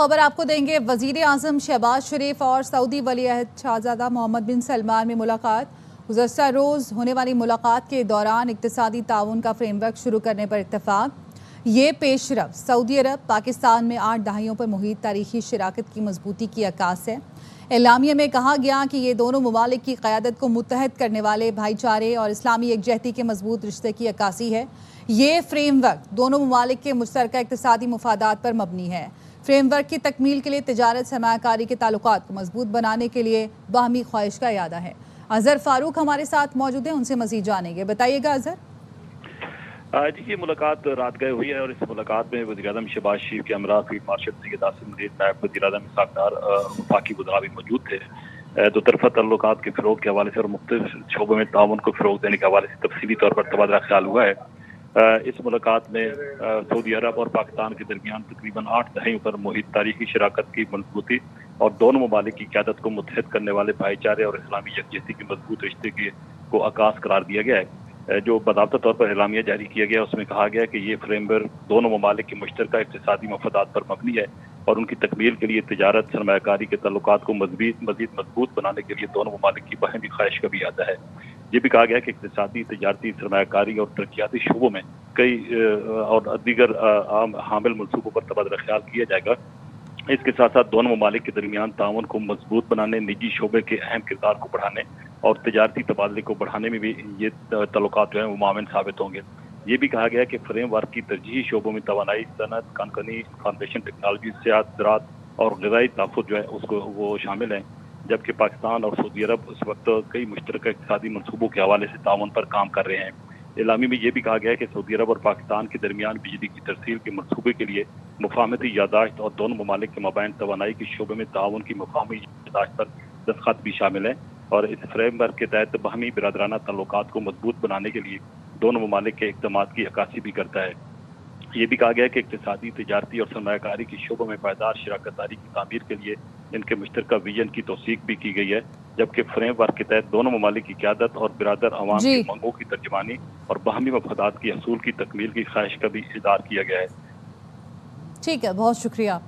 खबर आपको देंगे। वजीर आजम शहबाज शरीफ और सऊदी वलीअहद शहजादा मोहम्मद बिन सलमान में मुलाकात। गुज़श्ता रोज़ होने वाली मुलाकात के दौरान इक़्तिसादी ताउन का फ्रेमवर्क शुरू करने पर इत्तफाक। ये पेशरफ सऊदी अरब पाकिस्तान में 8 दहाइयों पर मुहित तारीखी शराकत की मजबूती की अक्कास है। एलामिया में कहा गया कि ये दोनों ममालिक की क़यादत को मुत्तहद करने वाले भाईचारे और इस्लामी यकजहती के मजबूत रिश्ते की अक्कासी है। ये फ्रेमवर्क दोनों ममालिक के मुश्तरका इक़्तिसादी मुफादात पर मबनी है। फ्रेमवर्क की तकमील के लिए तिजारत सरमायाकारी के ताल्लुकात को मजबूत बनाने के लिए बाहमी ख्वाहिश का इरादा है। अजहर फारूक हमारे साथ मौजूद हैं, उनसे मजीद जानेंगे। बताइएगा अजहर। जी, ये मुलाकात रात गए हुई है और इस मुलाकात में वज़ीर-ए-आज़म शहबाज शरीफ के हमरा फील्ड मार्शल सैयद आसिम मुनीर, नायब वज़ीर-ए-आज़म इसहाक डार वफाकी वज़रा भी मौजूद थे। दो तरफ़ा तल्लुकात के फ़रोग़ के हवाले से और मुख्तलिफ़ शोबों में ताउन को फ़रोग़ देने के हवाले से तफसीली तौर पर तबादला ख्याल हुआ है। इस मुलाकात में सऊदी अरब और पाकिस्तान के दरमियान तकरीबन 8 दहाइयों पर मुहित तारीखी शराकत की मजबूती और दोनों ममालिक की क़यादत को मुत्तहद करने वाले भाईचारे और इस्लामी यकजहती के मजबूत रिश्ते को आकाश करार दिया गया है। जो बाज़ाब्ता तौर पर एलामिया जारी किया गया, उसमें कहा गया कि ये फ्रेमवर्क दोनों ममालिक के मुश्तरका इक़्तिसादी मफादात पर मबनी है और उनकी तकमील के लिए तिजारत सरमायाकारी के ताल्लुकात को मज़ीद मजबूत बनाने के लिए दोनों ममालिक की बाहमी ख्वाहिश का भी आता है। ये भी कहा गया कि इक़्तिसादी, तिजारती, सरमायाकारी और तरक्याती शोबों में कई और दीगर हामिल मनसूबों पर तबादला ख्याल किया जाएगा। इसके साथ साथ दोनों ममालिक के दरमियान ताउन को मजबूत बनाने, निजी शोबे के अहम किरदार को बढ़ाने और तिजारती तबादले को बढ़ाने में भी ये तल्लुकात जो है वो माविन साबित होंगे। ये भी कहा गया कि फ्रेमवर्क की तरजीही शोबों में तवानाई, सनत, कनकनी, इंफॉर्मेशन टेक्नोलॉजी, सियाहत, ज़राअत और ग़िज़ाई तहफ़्फ़ुज़ जो है उसको वो शामिल हैं। जबकि पाकिस्तान और सऊदी अरब उस वक्त कई मुश्तरका इक़्तिसादी मनसूबों के हवाले से ताउन पर काम कर रहे हैं। एलामी में ये भी कहा गया है कि सऊदी अरब और पाकिस्तान के दरमियान बिजली की तरसील के मनसूबे के लिए मुफाहमती यादाश्त और दोनों ममालिक के मबैन तवानाई के शोबे में ताउन की मुफाहमी यादाश्त पर दस्तखत भी शामिल हैं और इस फ्रेमवर्क के तहत बाहमी बिरादराना ताल्लुकात को मजबूत बनाने के लिए दोनों ममालिक के इक़दामात की अक्कासी भी करता है। ये भी कहा गया है कि इक़्तिसादी, तिजारती और सरमायाकारी की शोबों में पायदार शराकतदारी की तामीर के लिए इनके मुश्तरका विजन की तौसीक भी की गई है। जबकि फ्रेमवर्क के तहत दोनों ममालिक की क़यादत और बिरादर अवाम की मांगों की तर्जुमानी और बाहमी मफादात की हसूल की तकमील की ख्वाहिश का भी इज़हार किया गया है। ठीक है, बहुत शुक्रिया।